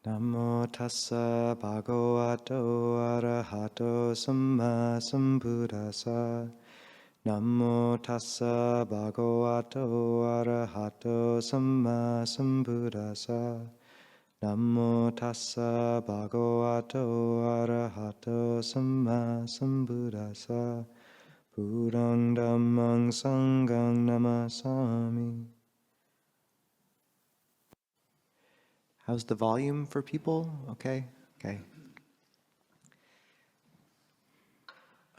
Namo tassa bhagavato arahato samma sambuddhassa. Namo tassa bhagavato arahato samma sambuddhassa. Namo tassa bhagavato arahato samma sambuddhassa. Buddhaṃ Dhammāṃ Sanghaṃ Namasami. How's the volume for people? Okay? Okay.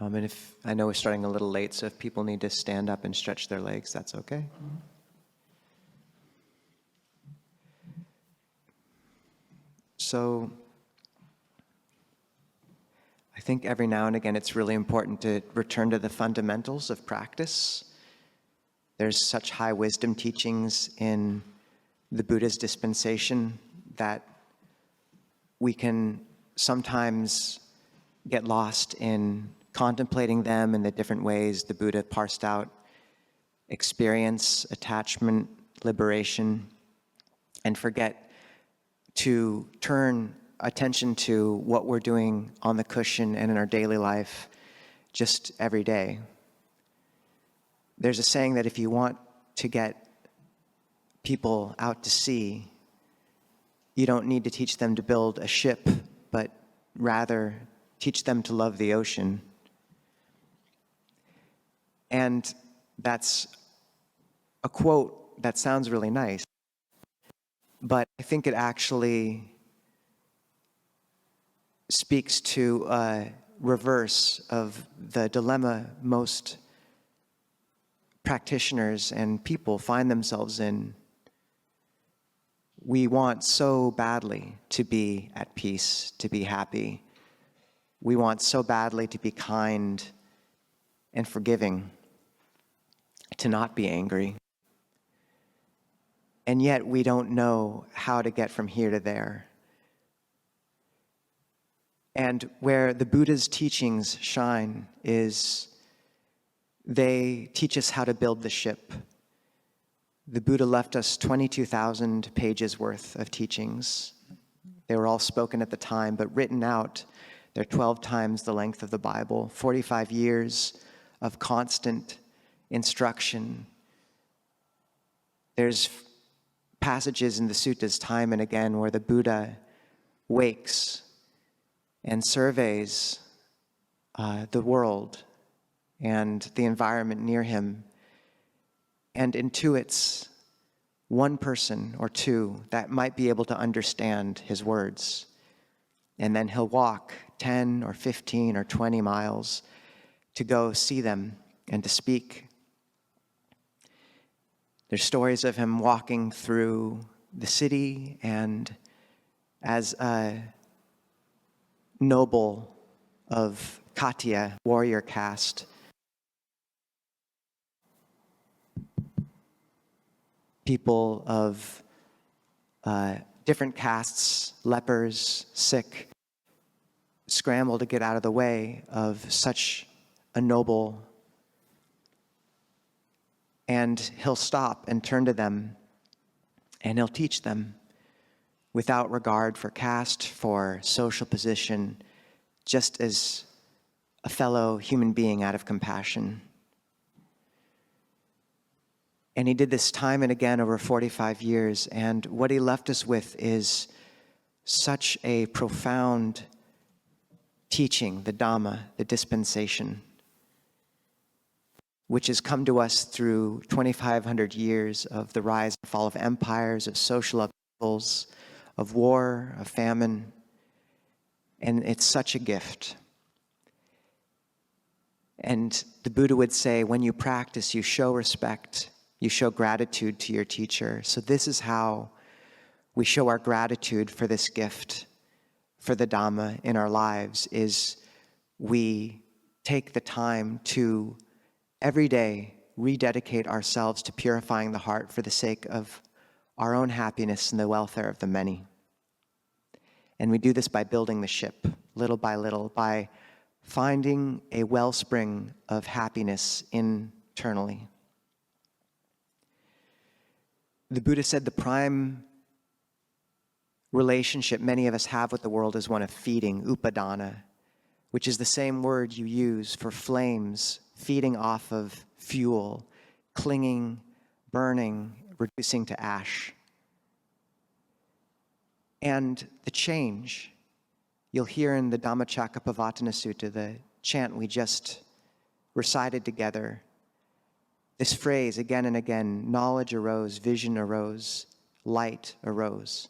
And if I know we're starting a little late, so if people need to stand up and stretch their legs, that's okay. So I think every now and again it's really important to return to the fundamentals of practice. There's such high wisdom teachings in the Buddha's dispensation that we can sometimes get lost in contemplating them in the different ways the Buddha parsed out experience, attachment, liberation, and forget to turn attention to what we're doing on the cushion and in our daily life just every day. There's a saying that if you want to get people out to sea, you don't need to teach them to build a ship, but rather teach them to love the ocean. And that's a quote that sounds really nice, but I think it actually speaks to a reverse of the dilemma most practitioners and people find themselves in. We want so badly to be at peace, to be happy. We want so badly to be kind and forgiving, to not be angry. And yet we don't know how to get from here to there. And where the Buddha's teachings shine is they teach us how to build the ship. The Buddha left us 22,000 pages worth of teachings. They were all spoken at the time, but written out, they're 12 times the length of the Bible, 45 years of constant instruction. There's passages in the suttas time and again where the Buddha wakes and surveys the world and the environment near him and intuits one person or two that might be able to understand his words. And then he'll walk 10 or 15 or 20 miles to go see them and to speak. There's stories of him walking through the city, and as a noble of Khattiya warrior caste, people of different castes, lepers, sick, scramble to get out of the way of such a noble. And he'll stop and turn to them, and he'll teach them without regard for caste, for social position, just as a fellow human being out of compassion. And he did this time and again over 45 years, and what he left us with is such a profound teaching, the Dhamma, the dispensation, which has come to us through 2,500 years of the rise and fall of empires, of social upheavals, of war, of famine, and it's such a gift. And the Buddha would say, when you practice, you show respect, you show gratitude to your teacher. So this is how we show our gratitude for this gift, for the Dhamma in our lives, is we take the time to every day rededicate ourselves to purifying the heart for the sake of our own happiness and the welfare of the many. And we do this by building the ship, little by little, by finding a wellspring of happiness internally. The Buddha said the prime relationship many of us have with the world is one of feeding, upadana, which is the same word you use for flames feeding off of fuel, clinging, burning, reducing to ash. And the change, you'll hear in the Dhammacakkappavattana Sutta, the chant we just recited together, this phrase again and again: knowledge arose, vision arose, light arose.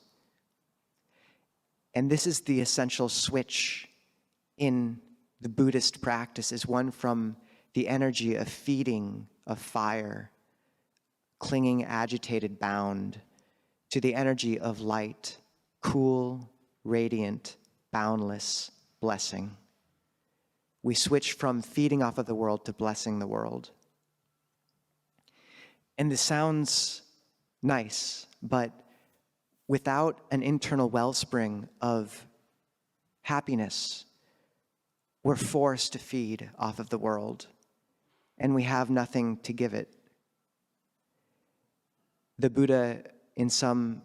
And this is the essential switch in the Buddhist practice, is one from the energy of feeding, of fire, clinging, agitated, bound, to the energy of light, cool, radiant, boundless, blessing. We switch from feeding off of the world to blessing the world. And this sounds nice, but without an internal wellspring of happiness, we're forced to feed off of the world, and we have nothing to give it. The Buddha, in some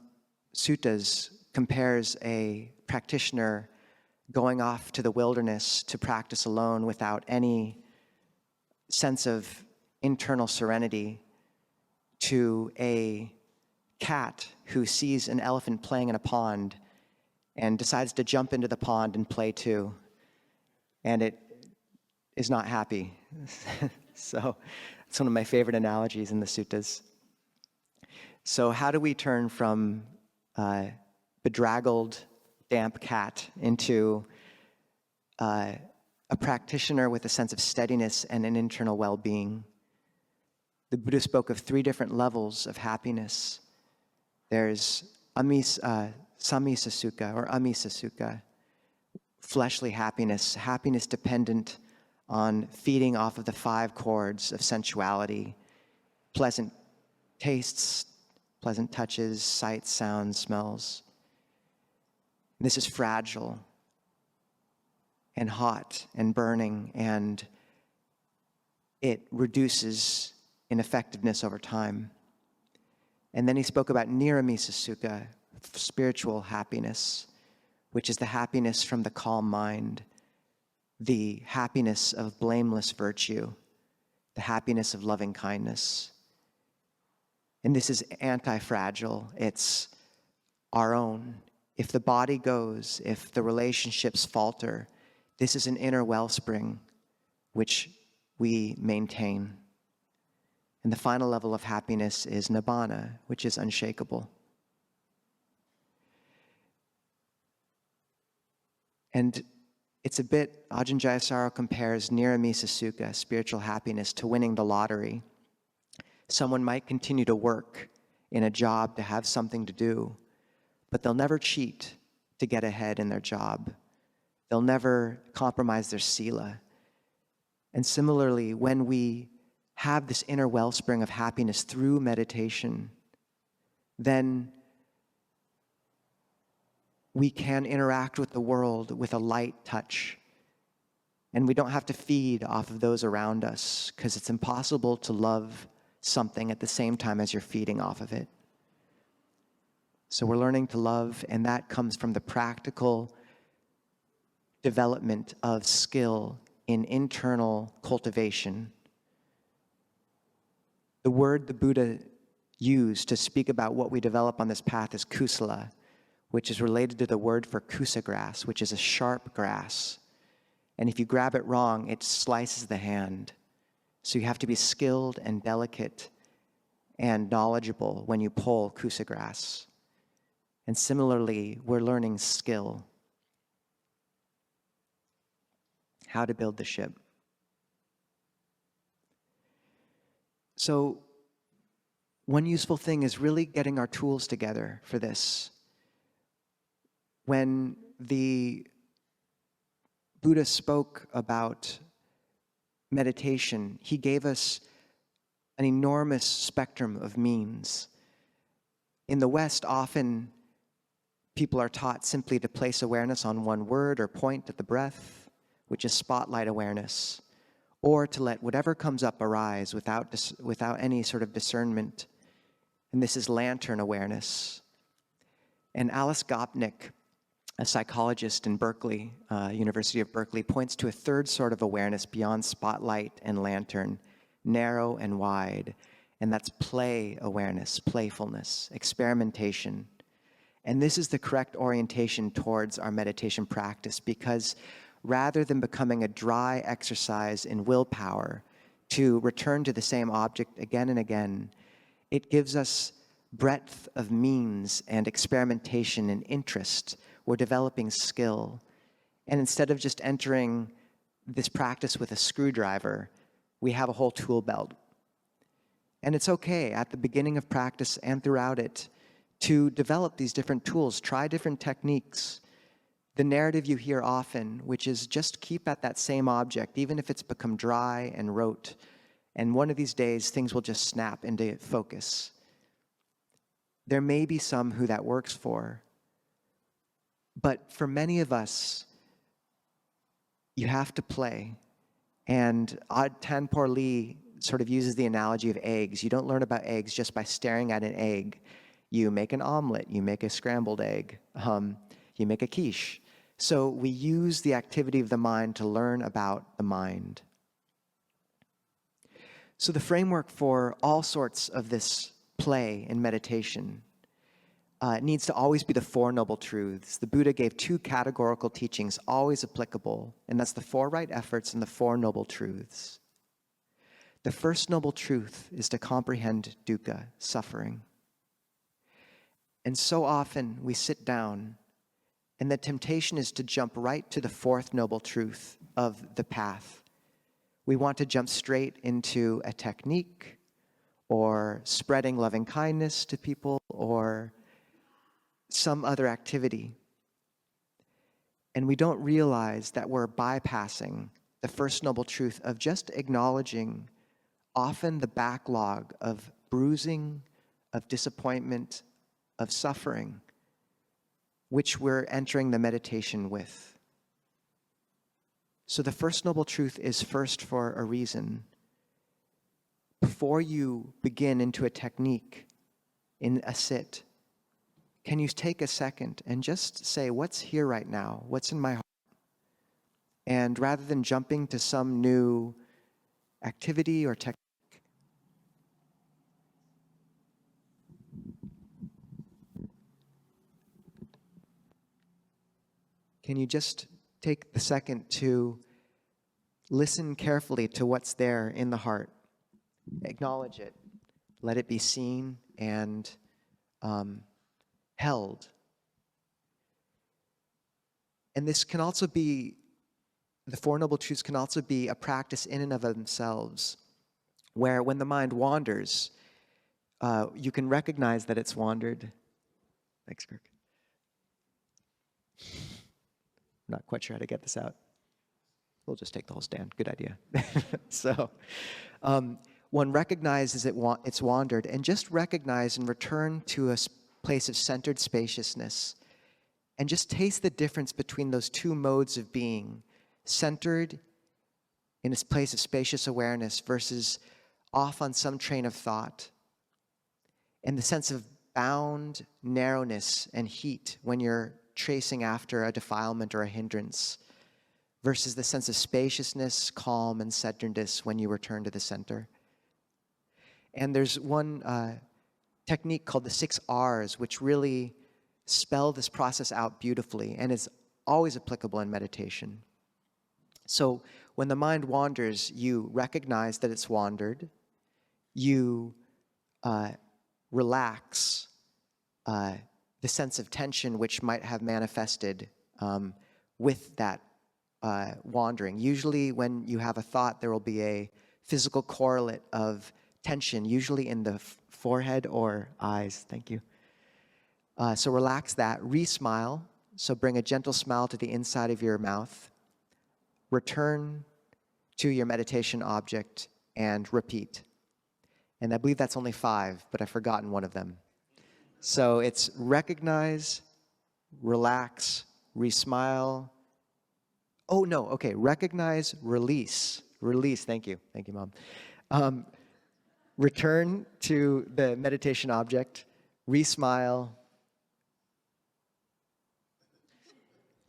suttas, compares a practitioner going off to the wilderness to practice alone without any sense of internal serenity to a cat who sees an elephant playing in a pond and decides to jump into the pond and play too, and it is not happy. So it's one of my favorite analogies in the suttas. So how do we turn from bedraggled, damp cat into a practitioner with a sense of steadiness and an internal well-being? The Buddha spoke of 3 different levels of happiness. There's samisa sukha or amisa sukha, fleshly happiness, happiness dependent on feeding off of the 5 chords of sensuality, pleasant tastes, pleasant touches, sights, sounds, smells. This is fragile and hot and burning, and it reduces in effectiveness over time. And then he spoke about niramisa sukha, spiritual happiness, which is the happiness from the calm mind, the happiness of blameless virtue, the happiness of loving kindness. And this is anti-fragile. It's our own. If the body goes, if the relationships falter, this is an inner wellspring which we maintain. And the final level of happiness is nibbana, which is unshakable. And it's a bit, Ajahn Jayasaro compares niramisa sukha, spiritual happiness, to winning the lottery. Someone might continue to work in a job to have something to do, but they'll never cheat to get ahead in their job. They'll never compromise their sila. And similarly, when we have this inner wellspring of happiness through meditation, then we can interact with the world with a light touch. And we don't have to feed off of those around us, because it's impossible to love something at the same time as you're feeding off of it. So we're learning to love, and that comes from the practical development of skill in internal cultivation. The word the Buddha used to speak about what we develop on this path is kusala, which is related to the word for kusa grass, which is a sharp grass. And if you grab it wrong, it slices the hand. So you have to be skilled and delicate and knowledgeable when you pull kusa grass. And similarly, we're learning skill, how to build the ship. So one useful thing is really getting our tools together for this. When the Buddha spoke about meditation, he gave us an enormous spectrum of means. In the West, often people are taught simply to place awareness on one word or point at the breath, which is spotlight awareness, or to let whatever comes up arise without any sort of discernment. And this is lantern awareness. And Alice Gopnik, a psychologist in Berkeley, University of Berkeley, points to a third sort of awareness beyond spotlight and lantern, narrow and wide, and that's play awareness, playfulness, experimentation. And this is the correct orientation towards our meditation practice, because rather than becoming a dry exercise in willpower to return to the same object again and again, it gives us breadth of means and experimentation and interest. We're developing skill. And instead of just entering this practice with a screwdriver, we have a whole tool belt. And it's okay at the beginning of practice and throughout it to develop these different tools, try different techniques. The narrative you hear often, which is just keep at that same object, even if it's become dry and rote, and one of these days things will just snap into focus. There may be some who that works for, but for many of us, you have to play. And Ajahn Lee sort of uses the analogy of eggs. You don't learn about eggs just by staring at an egg. You make an omelet, you make a scrambled egg, you make a quiche. So we use the activity of the mind to learn about the mind. So the framework for all sorts of this play in meditation needs to always be the Four Noble Truths. The Buddha gave two categorical teachings, always applicable, and that's the Four Right Efforts and the Four Noble Truths. The first noble truth is to comprehend dukkha, suffering. And so often we sit down, and the temptation is to jump right to the fourth noble truth of the path. We want to jump straight into a technique, or spreading loving kindness to people, or some other activity. And we don't realize that we're bypassing the first noble truth of just acknowledging often the backlog of bruising, of disappointment, of suffering, which we're entering the meditation with. So the first noble truth is first for a reason. Before you begin into a technique, in a sit, can you take a second and just say, what's here right now? What's in my heart? And rather than jumping to some new activity or technique, can you just take the second to listen carefully to what's there in the heart? Acknowledge it. Let it be seen and held. And this can also be, the Four Noble Truths can also be a practice in and of themselves, where when the mind wanders, you can recognize that it's wandered. Thanks, Kirk. I'm not quite sure how to get this out. We'll just take the whole stand. Good idea. So one recognizes it's wandered, and just recognize and return to a place of centered spaciousness, and just taste the difference between those two modes of being, centered in a place of spacious awareness versus off on some train of thought, and the sense of bound narrowness and heat when you're chasing after a defilement or a hindrance, versus the sense of spaciousness, calm, and centeredness when you return to the center. And there's one technique called the 6 R's, which really spell this process out beautifully and is always applicable in meditation. So when the mind wanders, you recognize that it's wandered, you relax the sense of tension which might have manifested with that wandering. Usually when you have a thought, there will be a physical correlate of tension, usually in the forehead or eyes. Thank you. So relax that. Re-smile. So bring a gentle smile to the inside of your mouth. Return to your meditation object and repeat. And I believe that's only 5, but I've forgotten one of them. So it's recognize, relax, re-smile. Oh, no, okay. Recognize, release. Release, thank you. Thank you, Mom. Return to the meditation object, re-smile,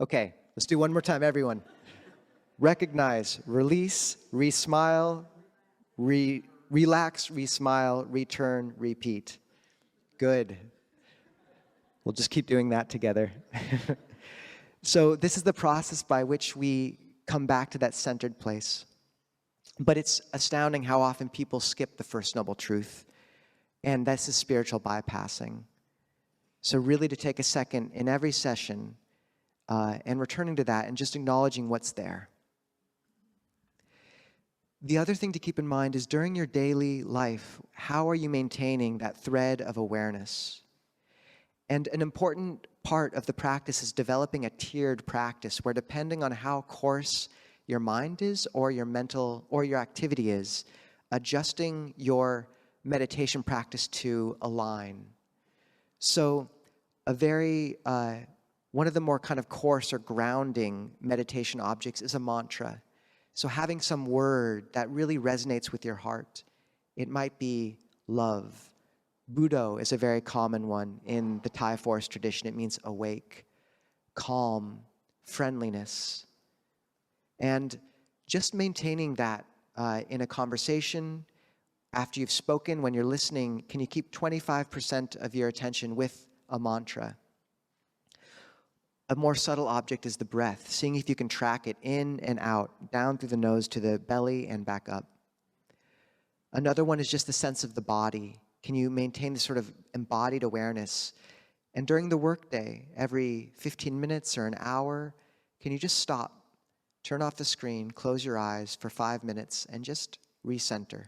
Okay, let's do one more time, everyone. Recognize, release, re-smile, relax, re-smile, return, repeat. Good. We'll just keep doing that together. So this is the process by which we come back to that centered place. But it's astounding how often people skip the first noble truth, and that's the spiritual bypassing. So really to take a second in every session and returning to that and just acknowledging what's there. The other thing to keep in mind is during your daily life, how are you maintaining that thread of awareness? And an important part of the practice is developing a tiered practice where, depending on how coarse your mind is or your mental or your activity is, adjusting your meditation practice to align. So one of the more kind of coarse or grounding meditation objects is a mantra. So having some word that really resonates with your heart. It might be love. Buddho is a very common one in the Thai forest tradition. It means awake, calm, friendliness. And just maintaining that in a conversation, after you've spoken, when you're listening, can you keep 25% of your attention with a mantra? A more subtle object is the breath, seeing if you can track it in and out, down through the nose to the belly and back up. Another one is just the sense of the body. Can you maintain this sort of embodied awareness? And during the workday, every 15 minutes or an hour, can you just stop, turn off the screen, close your eyes for 5 minutes, and just recenter?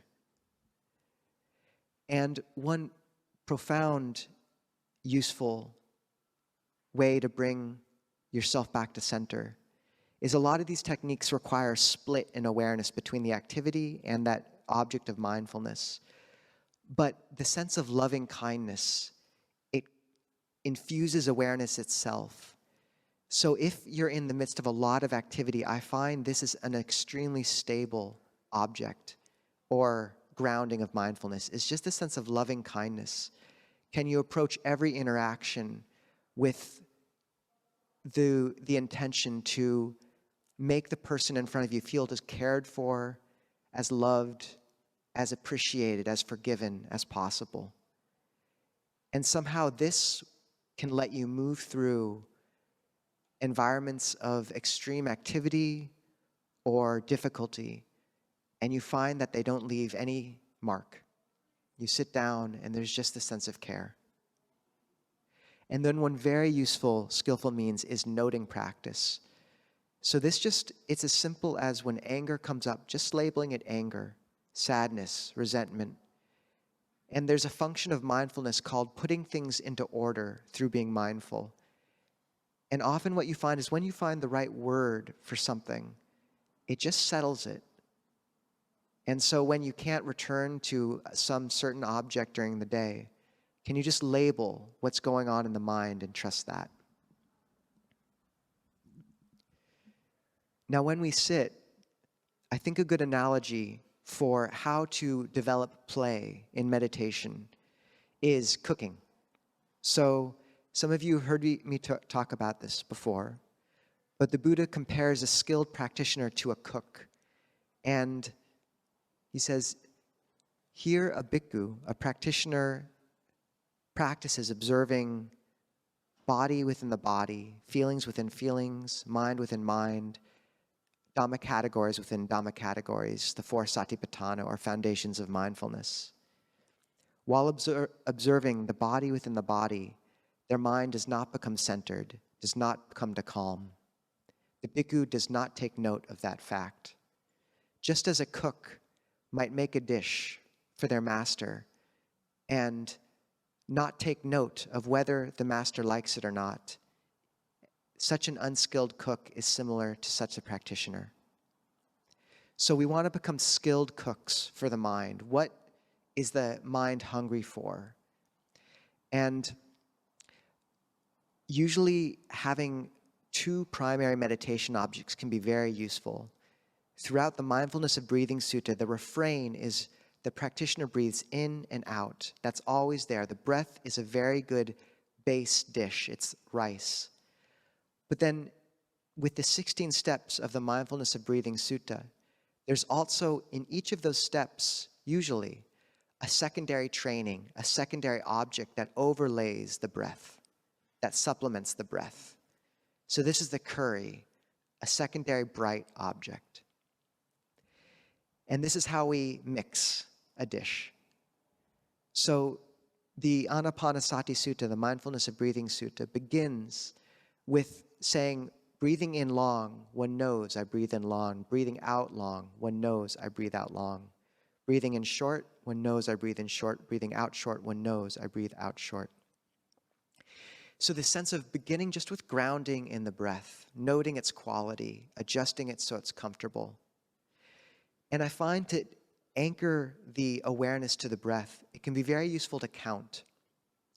And one profound, useful way to bring yourself back to center is a lot of these techniques require a split in awareness between the activity and that object of mindfulness. But the sense of loving kindness, it infuses awareness itself. So if you're in the midst of a lot of activity, I find this is an extremely stable object or grounding of mindfulness. It's just a sense of loving kindness. Can you approach every interaction with the intention to make the person in front of you feel as cared for, as loved, as appreciated, as forgiven as possible? And somehow this can let you move through environments of extreme activity or difficulty, and you find that they don't leave any mark. You sit down and there's just a sense of care. And then one very useful, skillful means is noting practice. So it's as simple as when anger comes up, just labeling it anger, sadness, resentment. And there's a function of mindfulness called putting things into order through being mindful. And often what you find is when you find the right word for something, it just settles it. And so when you can't return to some certain object during the day, can you just label what's going on in the mind and trust that? Now, when we sit, I think a good analogy for how to develop play in meditation is cooking. So some of you heard me talk about this before, but the Buddha compares a skilled practitioner to a cook. And he says, here a bhikkhu, a practitioner, practices observing body within the body, feelings within feelings, mind within mind, Dhamma categories within Dhamma categories, the 4 satipatthana, or foundations of mindfulness. While observing the body within the body, their mind does not become centered, does not come to calm. The bhikkhu does not take note of that fact. Just as a cook might make a dish for their master and not take note of whether the master likes it or not, such an unskilled cook is similar to such a practitioner. So we want to become skilled cooks for the mind. What is the mind hungry for? And usually having 2 primary meditation objects can be very useful. Throughout the Mindfulness of Breathing Sutta, the refrain is the practitioner breathes in and out. That's always there. The breath is a very good base dish. It's rice. But then with the 16 steps of the Mindfulness of Breathing Sutta, there's also in each of those steps, usually, a secondary training, a secondary object that overlays the breath, that supplements the breath. So this is the curry, a secondary bright object. And this is how we mix a dish. So the Anapanasati Sutta, the Mindfulness of Breathing Sutta, begins with saying, breathing in long, one knows I breathe in long. Breathing out long, one knows I breathe out long. Breathing in short, one knows I breathe in short. Breathing out short, one knows I breathe out short. So the sense of beginning just with grounding in the breath, noting its quality, adjusting it so it's comfortable. And I find to anchor the awareness to the breath, it can be very useful to count.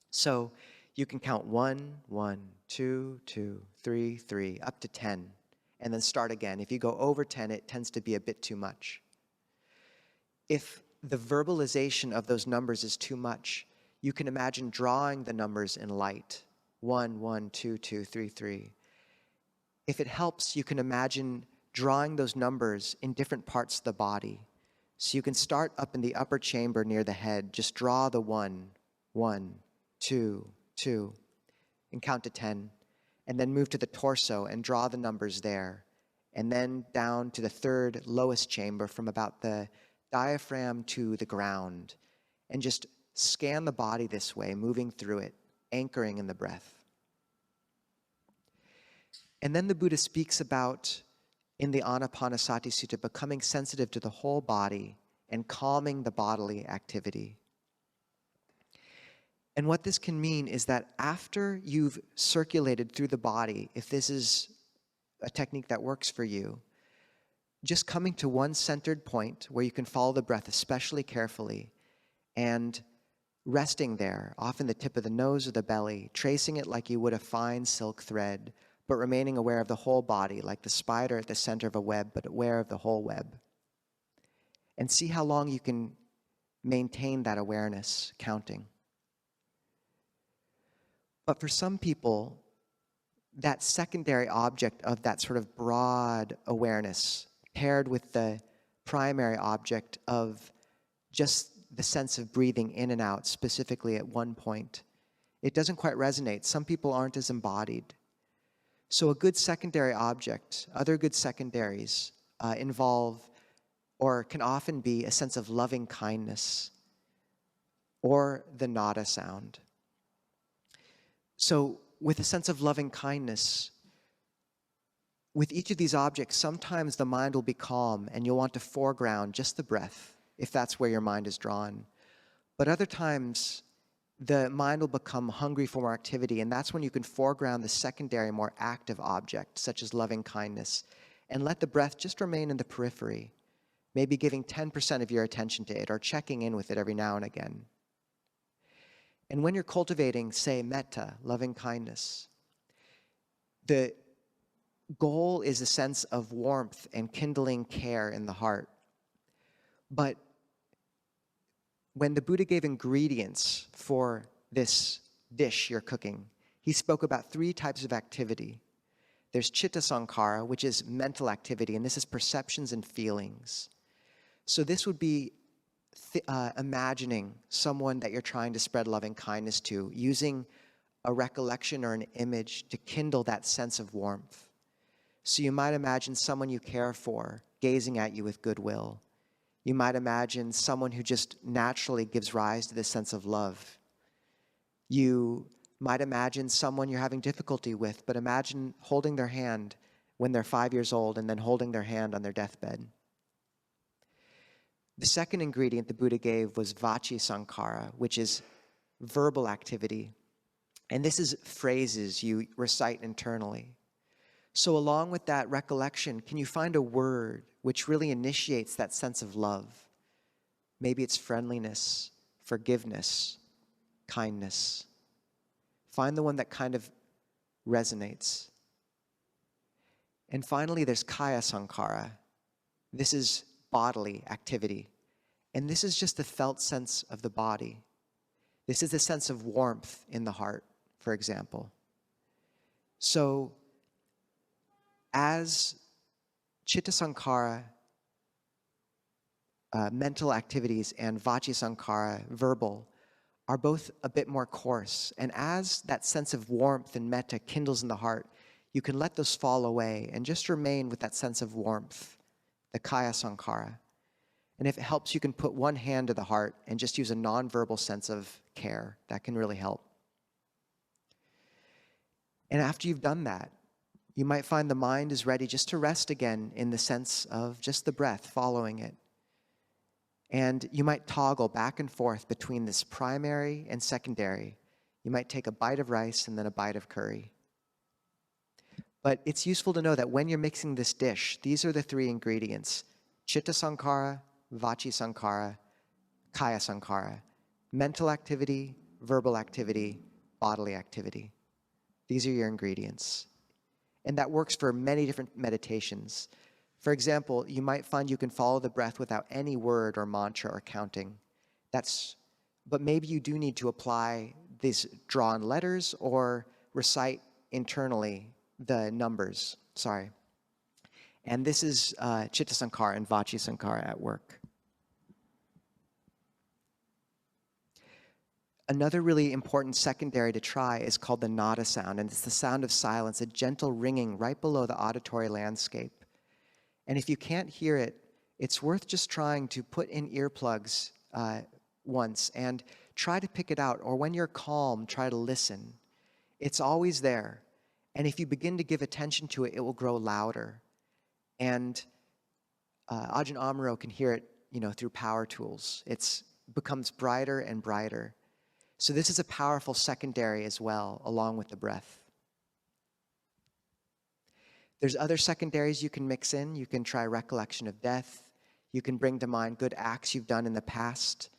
So you can count 1, 1, 2, 2, 3, 3, up to 10, and then start again. If you go over 10, it tends to be a bit too much. If the verbalization of those numbers is too much, you can imagine drawing the numbers in light. 1, 1, 2, 2, 3, 3. If it helps, you can imagine drawing those numbers in different parts of the body. So you can start up in the upper chamber near the head. Just draw the 1, 1, 2, 2, and count to 10. And then move to the torso and draw the numbers there. And then down to the third lowest chamber from about the diaphragm to the ground. And just scan the body this way, moving through it, anchoring in the breath. And then the Buddha speaks about, in the Anapanasati Sutta, becoming sensitive to the whole body and calming the bodily activity. And what this can mean is that after you've circulated through the body, if this is a technique that works for you, just coming to one centered point where you can follow the breath especially carefully and resting there, often the tip of the nose or the belly, tracing it like you would a fine silk thread, but remaining aware of the whole body, like the spider at the center of a web, but aware of the whole web. And see how long you can maintain that awareness, counting. But for some people, that secondary object of that sort of broad awareness, paired with the primary object of just the sense of breathing in and out, specifically at one point, it doesn't quite resonate. Some people aren't as embodied. So a good secondary object, other good secondaries involve or can often be a sense of loving kindness or the nada sound. So with a sense of loving kindness, with each of these objects, sometimes the mind will be calm and you'll want to foreground just the breath, if that's where your mind is drawn. But other times, the mind will become hungry for more activity, and that's when you can foreground the secondary, more active object, such as loving kindness, and let the breath just remain in the periphery, maybe giving 10% of your attention to it or checking in with it every now and again. And when you're cultivating, say, metta, loving kindness, the goal is a sense of warmth and kindling care in the heart. But when the Buddha gave ingredients for this dish you're cooking, he spoke about 3 types of activity. There's citta sankhara, which is mental activity, and this is perceptions and feelings. So this would be imagining someone that you're trying to spread loving kindness to, using a recollection or an image to kindle that sense of warmth. So you might imagine someone you care for gazing at you with goodwill. You might imagine someone who just naturally gives rise to this sense of love. You might imagine someone you're having difficulty with, but imagine holding their hand when they're 5 years old and then holding their hand on their deathbed. The second ingredient the Buddha gave was vaci sankhara, which is verbal activity. And this is phrases you recite internally. So along with that recollection, can you find a word which really initiates that sense of love? Maybe it's friendliness, forgiveness, kindness. Find the one that kind of resonates. And finally, there's kaya sankhara. This is bodily activity. And this is just the felt sense of the body. This is the sense of warmth in the heart, for example. So as chitta sankhara, mental activities, and vachi sankhara, verbal, are both a bit more coarse. And as that sense of warmth and metta kindles in the heart, you can let those fall away and just remain with that sense of warmth, the kaya sankhara. And if it helps, you can put one hand to the heart and just use a nonverbal sense of care. That can really help. And after you've done that, you might find the mind is ready just to rest again in the sense of just the breath, following it. And you might toggle back and forth between this primary and secondary. You might take a bite of rice and then a bite of curry. But it's useful to know that when you're mixing this dish, these are the three ingredients: chitta sankhara, vachi sankhara, kaya sankhara. Mental activity, verbal activity, bodily activity. These are your ingredients. And that works for many different meditations. For example, you might find you can follow the breath without any word or mantra or counting. But maybe you do need to apply these drawn letters or recite internally the numbers. And this is chitta sankhara and vachi sankhara at work. Another really important secondary to try is called the nada sound, and it's the sound of silence, a gentle ringing right below the auditory landscape. And if you can't hear it, it's worth just trying to put in earplugs once and try to pick it out, or when you're calm, try to listen. It's always there. And if you begin to give attention to it, it will grow louder. And Ajahn Amaro can hear it, through power tools. It becomes brighter and brighter. So this is a powerful secondary as well, along with the breath. There's other secondaries you can mix in. You can try recollection of death. You can bring to mind good acts you've done in the past.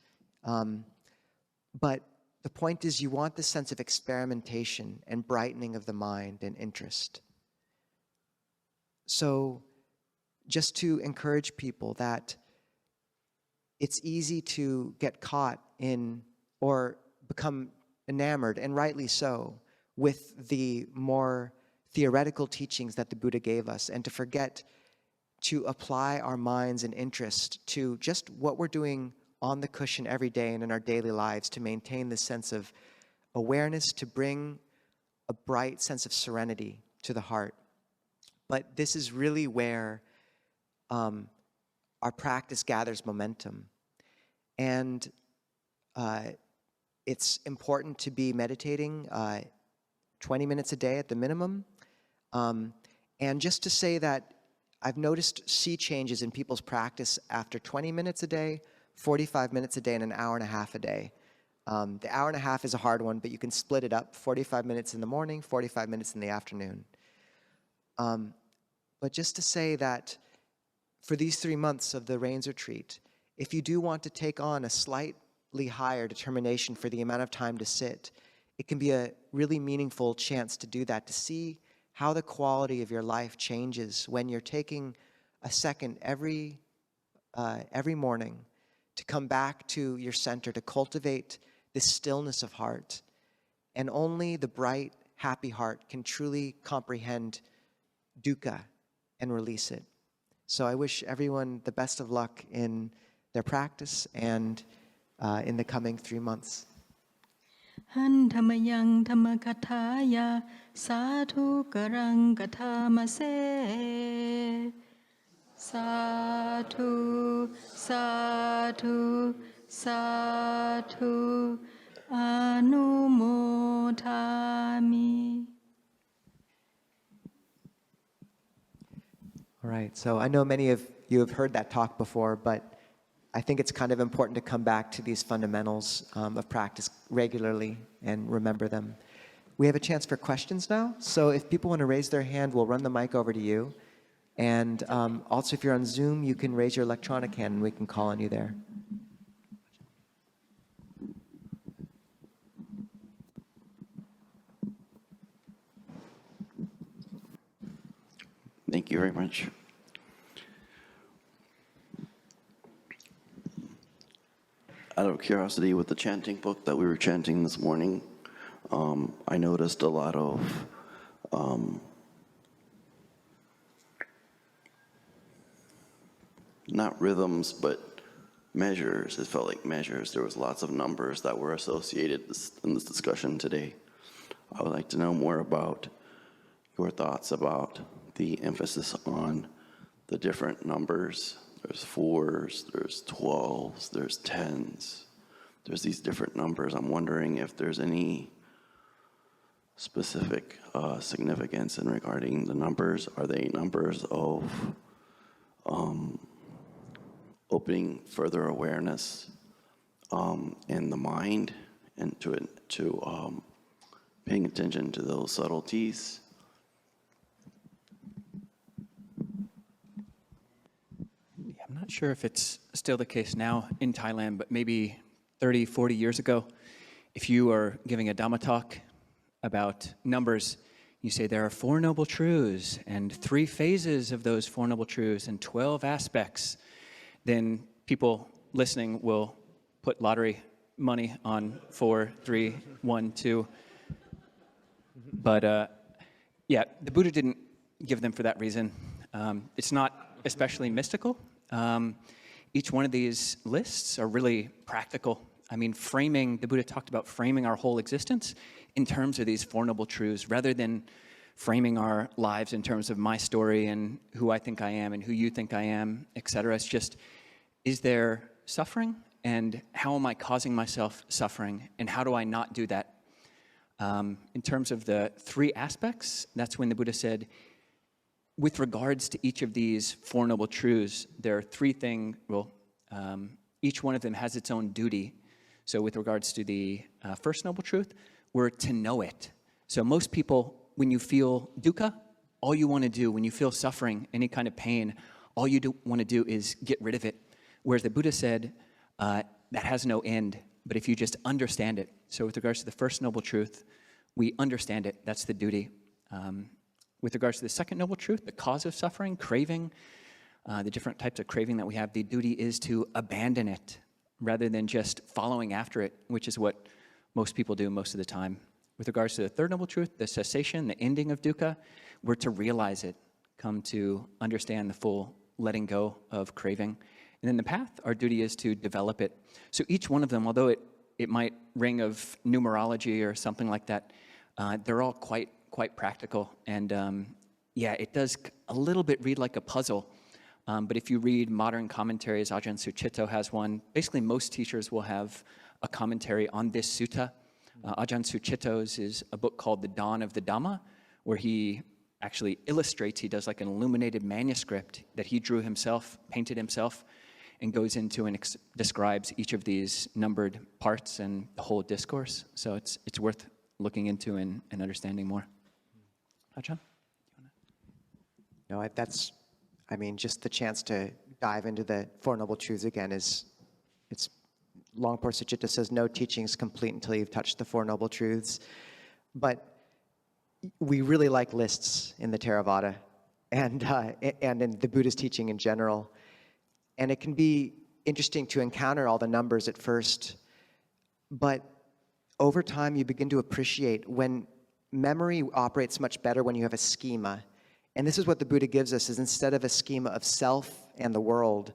But the point is, you want this sense of experimentation and brightening of the mind and interest. So just to encourage people that it's easy to get caught in or become enamored, and rightly so, with the more theoretical teachings that the Buddha gave us, and to forget to apply our minds and interest to just what we're doing on the cushion every day and in our daily lives to maintain this sense of awareness, to bring a bright sense of serenity to the heart. But this is really where our practice gathers momentum. And it's important to be meditating 20 minutes a day at the minimum. And just to say that I've noticed sea changes in people's practice after 20 minutes a day, 45 minutes a day, and an hour and a half a day. The hour and a half is a hard one, but you can split it up, 45 minutes in the morning, 45 minutes in the afternoon. But just to say that for these 3 months of the Rains Retreat, if you do want to take on a slightly higher determination for the amount of time to sit, it can be a really meaningful chance to do that, to see how the quality of your life changes when you're taking a second every morning to come back to your center, to cultivate this stillness of heart. And only the bright, happy heart can truly comprehend dukkha and release it. So I wish everyone the best of luck in their practice and in the coming 3 months. Han Dhammayang Dhammakataya Sadhu Karang Kathamase Sadhu Sadhu Sadhu Anumodhami. All right, so I know many of you have heard that talk before, but I think it's kind of important to come back to these fundamentals of practice regularly and remember them. We have a chance for questions now, so if people want to raise their hand, we'll run the mic over to you. And also, if you're on Zoom, you can raise your electronic hand and we can call on you there. Thank you very much. Out of curiosity, with the chanting book that we were chanting this morning, I noticed a lot of not rhythms, but measures. It felt like measures. There was lots of numbers that were associated in this discussion today. I would like to know more about your thoughts about the emphasis on the different numbers. There's 4s, there's 12s, there's 10s. There's these different numbers. I'm wondering if there's any specific significance in regarding the numbers. Are they numbers of opening further awareness in the mind and to paying attention to those subtleties? Yeah, I'm not sure if it's still the case now in Thailand, but maybe 30, 40 years ago, if you are giving a Dhamma talk about numbers, you say there are 4 noble truths and 3 phases of those 4 noble truths and 12 aspects, then people listening will put lottery money on 4, 3, 1, 2. But yeah, the Buddha didn't give them for that reason. It's not especially mystical. Each one of these lists are really practical. I mean, the Buddha talked about framing our whole existence in terms of these 4 noble truths, rather than framing our lives in terms of my story and who I think I am and who you think I am, etc. It's just, is there suffering? And how am I causing myself suffering? And how do I not do that? In terms of the 3 aspects, that's when the Buddha said, with regards to each of these 4 noble truths, there are 3 things, each one of them has its own duty. So with regards to the first noble truth, we're to know it. So most people, when you feel dukkha, all you want to do, when you feel suffering, any kind of pain, all you want to do is get rid of it. Whereas the Buddha said, that has no end, but if you just understand it. So with regards to the first noble truth, we understand it. That's the duty. With regards to the second noble truth, the cause of suffering, craving, the different types of craving that we have, the duty is to abandon it rather than just following after it, which is what most people do most of the time. With regards to the third noble truth, the cessation, the ending of dukkha, we're to realize it, come to understand the full letting go of craving. And then the path, our duty is to develop it. So each one of them, although it might ring of numerology or something like that, they're all quite practical. And yeah, it does a little bit read like a puzzle. But if you read modern commentaries, Ajahn Sucitto has one. Basically, most teachers will have a commentary on this sutta. Ajahn Sucitto's is a book called The Dawn of the Dhamma, where he actually illustrates, he does like an illuminated manuscript that he drew himself, painted himself, and goes into and describes each of these numbered parts and the whole discourse. So it's worth looking into and understanding more. Ajahn? No, just the chance to dive into the Four Noble Truths again it's Longpo Sucitta says no teaching is complete until you've touched the Four Noble Truths. But we really like lists in the Theravada and in the Buddhist teaching in general. And it can be interesting to encounter all the numbers at first, but over time you begin to appreciate when memory operates much better when you have a schema. And this is what the Buddha gives us, is instead of a schema of self and the world,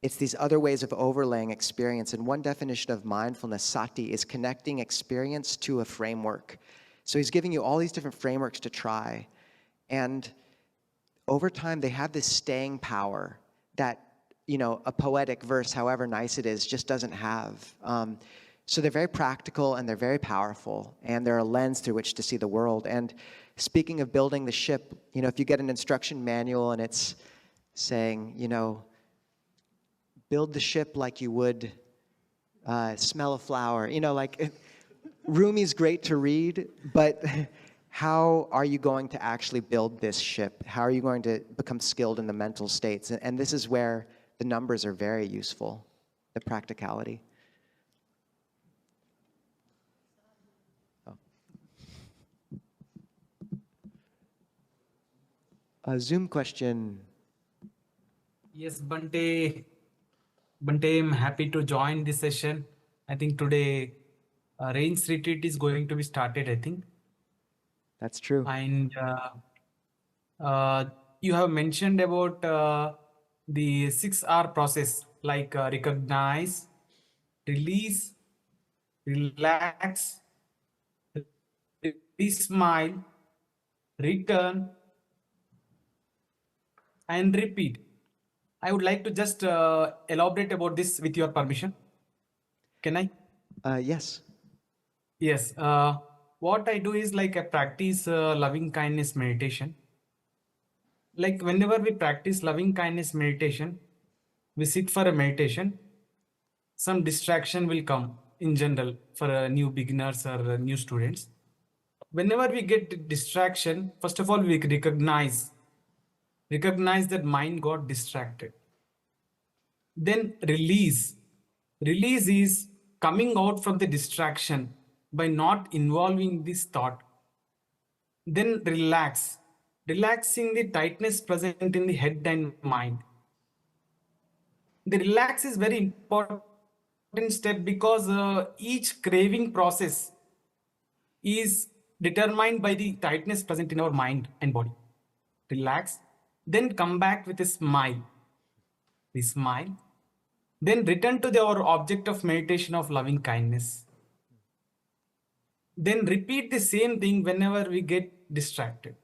it's these other ways of overlaying experience. And one definition of mindfulness, sati, is connecting experience to a framework. So he's giving you all these different frameworks to try. And over time, they have this staying power that, a poetic verse, however nice it is, just doesn't have. So they're very practical and they're very powerful, and they're a lens through which to see the world. And speaking of building the ship, if you get an instruction manual and it's saying, build the ship like you would smell a flower, Rumi's great to read, but how are you going to actually build this ship? How are you going to become skilled in the mental states? And this is where the numbers are very useful, the practicality. A Zoom question. Yes, Bante, I'm happy to join this session. I think today Rains retreat is going to be started, I think. That's true. And you have mentioned about the 6R process, like recognize, release, relax, smile, return, and repeat. I would like to just elaborate about this with your permission. Can I? Yes. Yes. What I do is like I practice loving kindness meditation. Like whenever we practice loving kindness meditation, we sit for a meditation, some distraction will come in general for new beginners or new students. Whenever we get distraction, first of all, we recognize that mind got distracted. Then release. Release is coming out from the distraction by not involving this thought. Then relax. Relaxing the tightness present in the head and mind. The relax is very important step because each craving process is determined by the tightness present in our mind and body. Relax, then come back with a smile. We smile, then return to our object of meditation of loving kindness. Then repeat the same thing whenever we get distracted.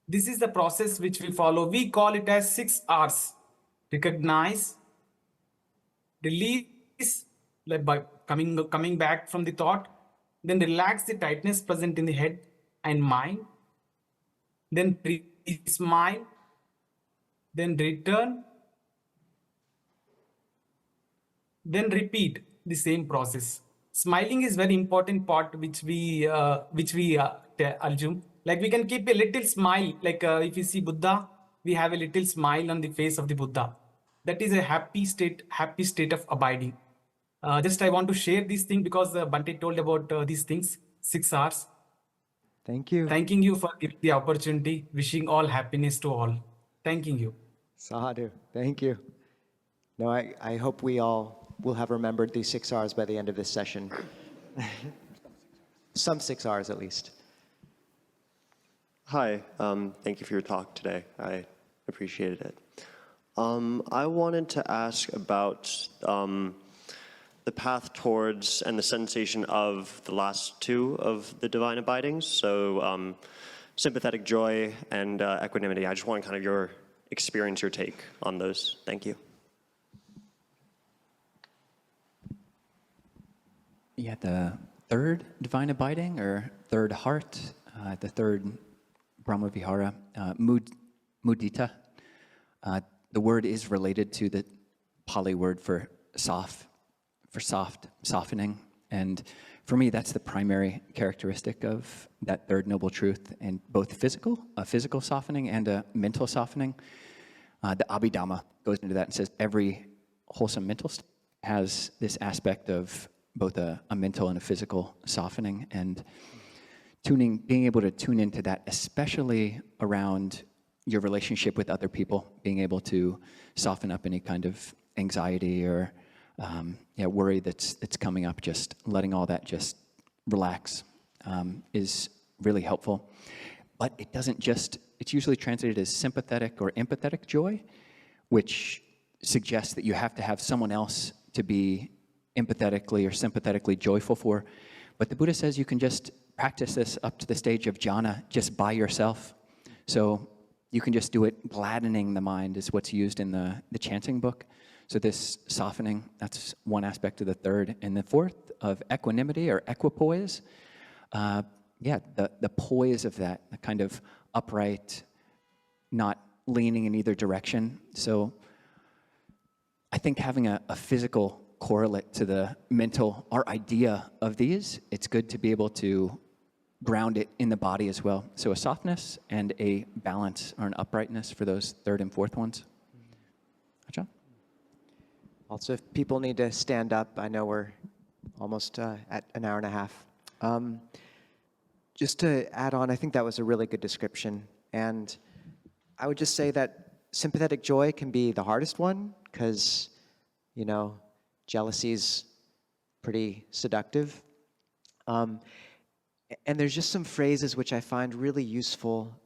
This is the process which we follow. We call it as 6 R's. Recognize, release, like by coming back from the thought, then relax the tightness present in the head and mind, then smile, then return, then repeat the same process. Smiling is very important part which we assume. Like we can keep a little smile. Like if you see Buddha, we have a little smile on the face of the Buddha. That is a happy state of abiding. Just I want to share this thing because Bante told about these things. 6 R's. Thank you. Thanking you for giving the opportunity. Wishing all happiness to all. Thanking you. Sadhu. Thank you. No, I hope we all will have remembered these 6 R's by the end of this session. Some 6 R's at least. Hi, thank you for your talk today. I appreciated it. I wanted to ask about the path towards and the sensation of the last two of the divine abidings, so sympathetic joy and equanimity. I just want kind of your experience, your take on those. Thank you. Yeah, the third divine abiding or third heart, the third Brahmavihara, mudita. The word is related to the Pali word for soft, softening. And for me, that's the primary characteristic of that third noble truth, and both a physical softening and a mental softening. The Abhidhamma goes into that and says every wholesome mental state has this aspect of both a mental and a physical softening, and being able to tune into that, especially around your relationship with other people, being able to soften up any kind of anxiety or worry that's coming up, just letting all that just relax is really helpful. But it doesn't it's usually translated as sympathetic or empathetic joy, which suggests that you have to have someone else to be empathetically or sympathetically joyful for. But the Buddha says you can just practice this up to the stage of jhana just by yourself. So you can just do it. Gladdening the mind is what's used in the chanting book. So this softening, that's one aspect of the third. And the fourth of equanimity or equipoise, the poise of that, the kind of upright, not leaning in either direction. So I think having a physical correlate to the mental, our idea of these, it's good to be able to ground it in the body as well. So a softness and a balance or an uprightness for those third and fourth ones. Ajahn? Also, if people need to stand up, I know we're almost at an hour and a half. Just to add on, I think that was a really good description. And I would just say that sympathetic joy can be the hardest one because, jealousy's pretty seductive. And there's just some phrases which I find really useful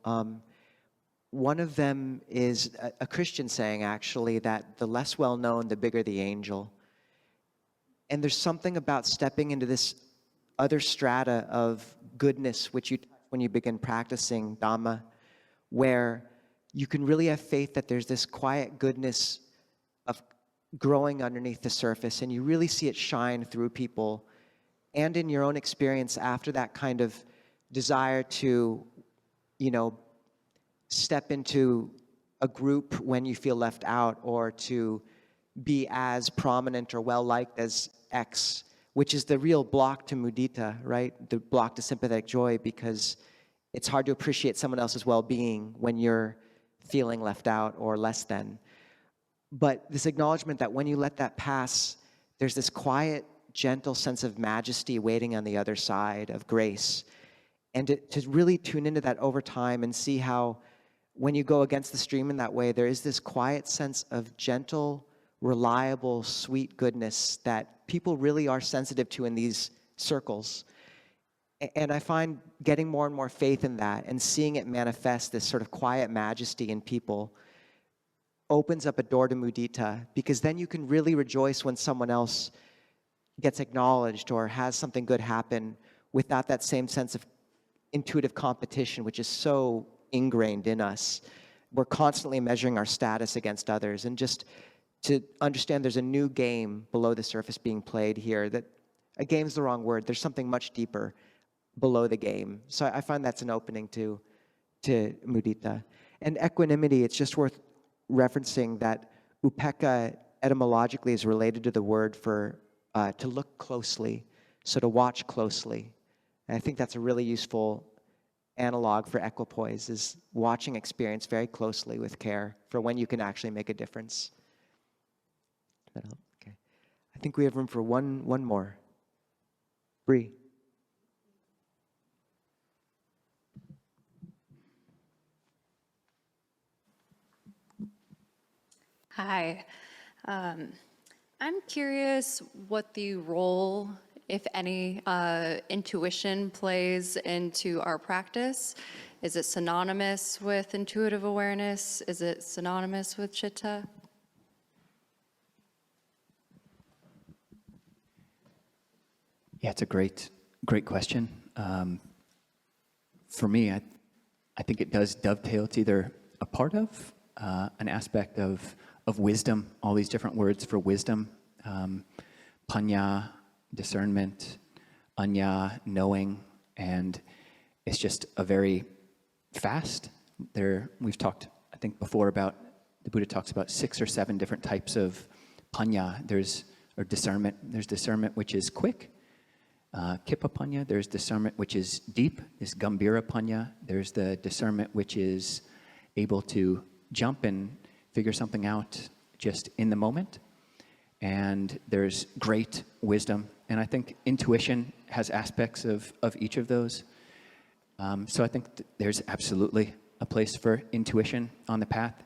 one of them is a Christian saying, actually, that the less well-known, the bigger the angel. And there's something about stepping into this other strata of goodness, which you touch when you begin practicing Dhamma, where you can really have faith that there's this quiet goodness of growing underneath the surface, and you really see it shine through people. And in your own experience, after that kind of desire to, step into a group when you feel left out, or to be as prominent or well-liked as X, which is the real block to mudita, right? The block to sympathetic joy, because it's hard to appreciate someone else's well-being when you're feeling left out or less than. But this acknowledgement that when you let that pass, there's this quiet, gentle sense of majesty waiting on the other side of grace. And to really tune into that over time and see how when you go against the stream in that way, there is this quiet sense of gentle, reliable, sweet goodness that people really are sensitive to in these circles. And I find getting more and more faith in that and seeing it manifest, this sort of quiet majesty in people, opens up a door to mudita, because then you can really rejoice when someone else gets acknowledged or has something good happen without that same sense of intuitive competition, which is so ingrained in us. We're constantly measuring our status against others, and just to understand there's a new game below the surface being played here, that a game's the wrong word, there's something much deeper below the game. So I find that's an opening to mudita. And equanimity, it's just worth referencing that upekkha etymologically is related to the word for to look closely, so to watch closely. And I think that's a really useful analog for equipoise, is watching experience very closely with care for when you can actually make a difference. That help? Okay. I think we have room for one more. Bree. Hi. I'm curious what the role, if any, intuition plays into our practice. Is it synonymous with intuitive awareness? Is it synonymous with citta? Yeah, it's a great question. For me, I think it does dovetail. It's either a part of, an aspect of wisdom, all these different words for wisdom, panya, discernment, anya, knowing, and it's just a very fast. We've talked, I think, before about, the Buddha talks about 6 or 7 different types of panya. There's discernment. There's discernment which is quick, kippa panya. There's discernment which is deep, is gambira panya. There's the discernment which is able to jump and figure something out just in the moment. And there's great wisdom. And I think intuition has aspects of each of those. So I think there's absolutely a place for intuition on the path.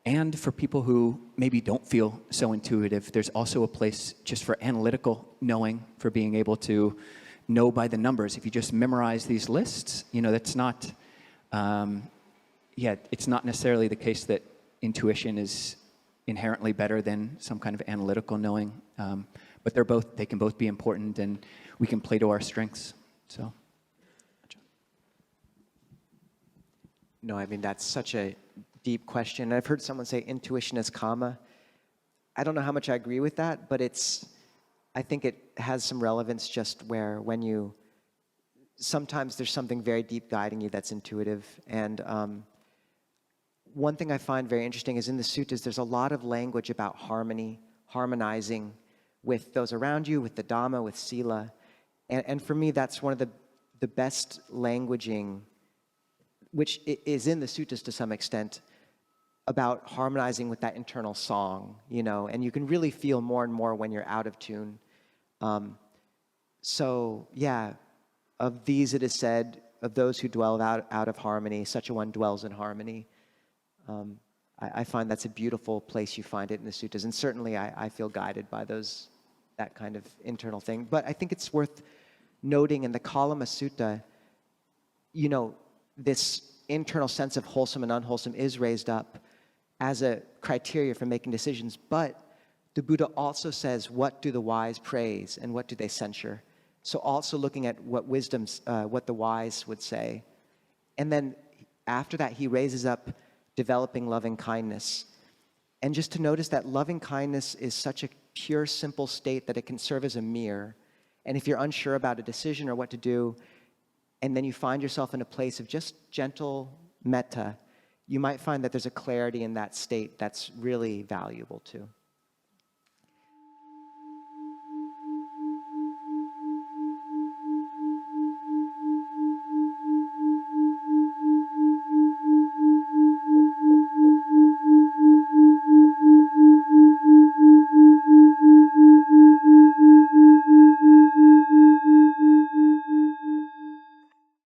And for people who maybe don't feel so intuitive, there's also a place just for analytical knowing, for being able to know by the numbers. If you just memorize these lists, that's not, it's not necessarily the case that intuition is inherently better than some kind of analytical knowing. But they can both be important, and we can play to our strengths. So. No, I mean, that's such a deep question. I've heard someone say intuition is karma. I don't know how much I agree with that, but I think it has some relevance, just where sometimes there's something very deep guiding you that's intuitive. And one thing I find very interesting is in the suttas, there's a lot of language about harmony, harmonizing with those around you, with the Dhamma, with Sila. And for me, that's one of the best languaging, which is in the suttas to some extent, about harmonizing with that internal song, and you can really feel more and more when you're out of tune. So yeah, of these it is said, of those who dwell out of harmony, such a one dwells in harmony. I find that's a beautiful place you find it in the suttas, and certainly I feel guided by that kind of internal thing. But I think it's worth noting in the Kalama Sutta, this internal sense of wholesome and unwholesome is raised up as a criteria for making decisions. But the Buddha also says, what do the wise praise and what do they censure? So also looking at what what the wise would say. And then after that, he raises up developing loving kindness. And just to notice that loving kindness is such a pure, simple state that it can serve as a mirror. And if you're unsure about a decision or what to do, and then you find yourself in a place of just gentle metta, you might find that there's a clarity in that state that's really valuable too.